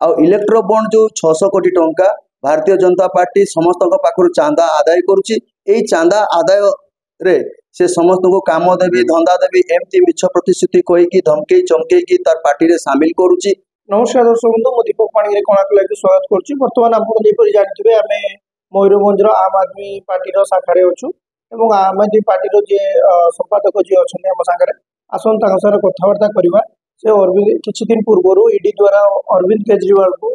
आउ electro bond जो 600 कोटी टंका भारतीय जनता पार्टी समस्त पाखु चांदा आदाय करुच्ची। चांदा आदाय रे से समस्त को काम देवी धंदा देवी एमती मिछ प्रतिश्रुति कहीकि धमके चमके तार पार्टी रे शामिल करुच्ची। नमस्कार दर्शक बंधु, मु दीपक पाणी कोणाक लगे स्वागत करुच्ची। बर्तमान आपन जेपरि जानिथिबे आमे मयूरभंज आम आदमी पार्टी शाखा अच्छु एवं आम आदमी पार्टी जे संपादक जी अच्छा आम सागर आसन सागर कथबार्ता करवा। से अरविंद किछि दिन पूर्व ईडी द्वारा अरविंद केजरीवाल को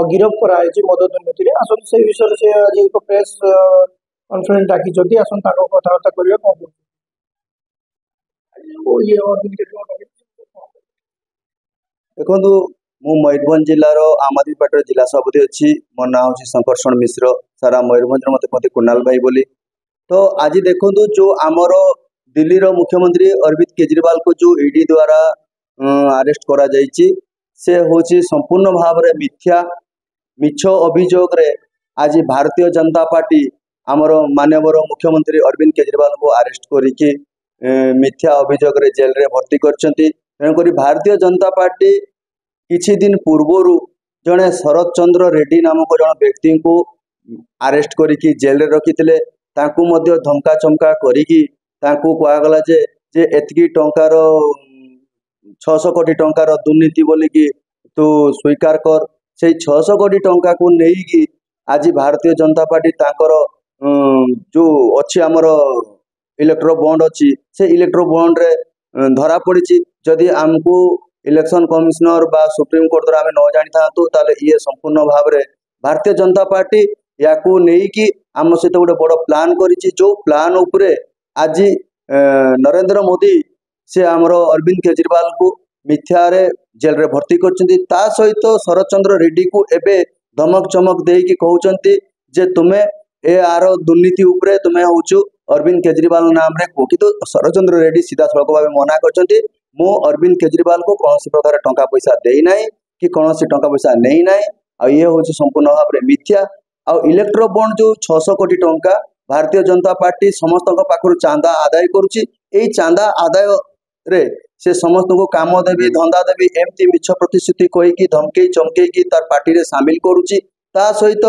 गिरफ कराई मद दुर्नीति आसन से विषय से आज एक प्रेस कॉन्फ्रेंस डाकी आसन कथबार्ता करवा। कौन ये अरविंद केजरीवाल देखो मु मयूरभंज जिलार आम आदमी पार्टी जिला सभापति अच्छी। मो ना हूँ शंकरषण मिश्र। सारा मयूरभंज मत कहते कुणाल भाई बोली। तो आज देखो जो आमर दिल्ली रो मुख्यमंत्री अरविंद केजरीवाल को जो ईडी द्वारा अरेस्ट करा जायछि से होची संपूर्ण भाव रे मिथ्या मिछ अभियोग रे आज भारतीय जनता पार्टी आमर माननीय मुख्यमंत्री अरविंद केजरीवाल को अरेस्ट करिकि मिथ्या अभियोग रे जेल रे भर्ती करछंती। तेणुकरी भारतीय जनता पार्टी किछि दिन पूर्वर जड़े शरद चंद्र रेड्डी नामक जन व्यक्ति को अरेस्ट करिकि जेल रे रखिथिले। ताकू मध्य धमका चमका करिकि ताकू कहगला जे एतकी टंकार 600 कोटी टंकार दुर्नीति बोलिकी तू स्वीकार कर। से 600 कोटी टंका को लेकिन आज भारतीय जनता पार्टी तांकर जो अच्छी आमर इलेक्ट्रो बॉन्ड अच्छी से इलेक्ट्रो बॉन्ड रे धरा पड़ी। जदि आमको इलेक्शन कमिश्नर बा सुप्रीम कोर्ट द्वारा न जानी था ताले ये संपूर्ण भाव रे भारतीय जनता पार्टी या को लेकिन आम सहित गोटे बड़ प्लान करिछि। जो प्लान उपरे आज नरेंद्र मोदी से आमर अरविंद केजरीवाल को मिथ्या रे जेल रे भर्ती करछंती। ता सहित शरद चंद्र रेड्डी को एबे धमक चमक देकी कहउछंती जे तुमे ए आर दुर्नीति उपरे तुमे होछु अरविंद केजरीवाल नाम रे को। किंतु शरद चंद्र रेड्डी सीधा सड़क भाव मना करछंती मो अरविंद केजरीवाल को कौन प्रकार टंका पैसा देई नाही कि कौन टंका पैसा नहीं नाही। आ ये होछु संपूर्ण भाव रे मिथ्या। आ इलेक्ट्रो बॉन्ड जो 600 कोटी टंका भारतीय जनता पार्टी समस्त पाखु चांदा आदाय करुच्ची। चांदा आदाय रे से समस्त को काम देवी धंदा देवी एमती मिछ प्रतिश्रुति कहीकि धमके चमके तार पार्टी रे शामिल करुच्ची। ता सहित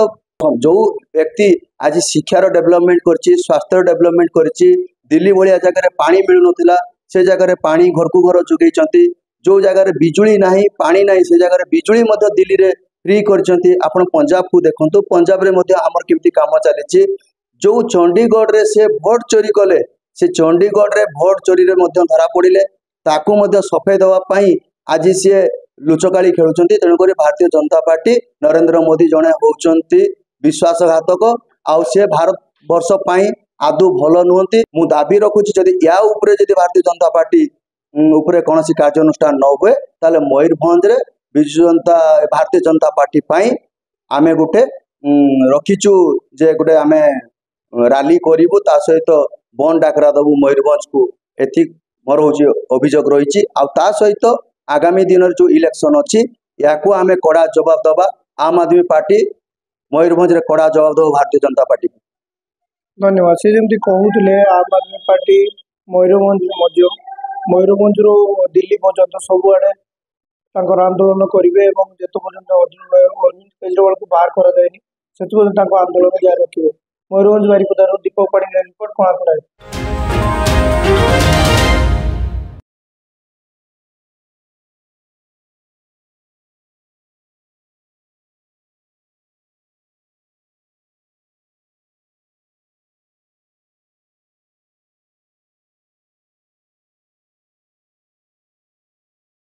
जो व्यक्ति आज शिक्षार डेवलपमेंट करछि स्वास्थ्य डेवलपमेंट करछि दिल्ली भलिया जगह पानी मिलु नथिला से जगह पानी घर को घर जोगैचंती। जो जगह बिजुली नाही पानी नाही से जगह बिजुली मध्य दिल्ली रे फ्री करचंती। आपण पंजाब को देखंतु पंजाब रे मध्य हमर केमती काम चलीछि। जो चंडीगढ़ रे से भोट चोरी कले से चंडीगढ़ रे भोट चोरी रे मध्य धरा पड़िले ताकू मध्य सफेद दवा पाई आज सी लुचकाली खेलुचंती। तेणुकरी भारतीय जनता पार्टी नरेंद्र मोदी जड़े होउचंती विश्वासघातक आउ से भारत वर्ष पाई आदौ भल नुहंती। मु दाबी रखुची जदि या उपरे जदि भारतीय जनता पार्टी उपरे कौन कार्यानुष्ठान न हुए ताले मयूरभंज रे विजु जनता भारतीय जनता पार्टी पाई आमे गोटे रखीचु जे गोटे आमे रैली करिवु ता सहित बंद डाकरा दबु मयूरभंज को एथि मोर हूँ अभियोग रही। ता सहित आगामी दिन जो इलेक्शन अच्छी या आमे कड़ा जवाब दबा। आम आदमी पार्टी मयूरभंज रे कड़ा जवाब दबा भारतीय जनता पार्टी। धन्यवाद। से जमी कहते आम आदमी पार्टी मयूरभंज रो दिल्ली पर्यंत सबुआड़े आंदोलन करेंगे और जो पर्यटन अरविंद केजरीवाल को बाहर कराएनि से आंदोलन जारी रखिए। मयूरभंज बारिपदार दीपक पाणी रिपोर्ट कोणार्क।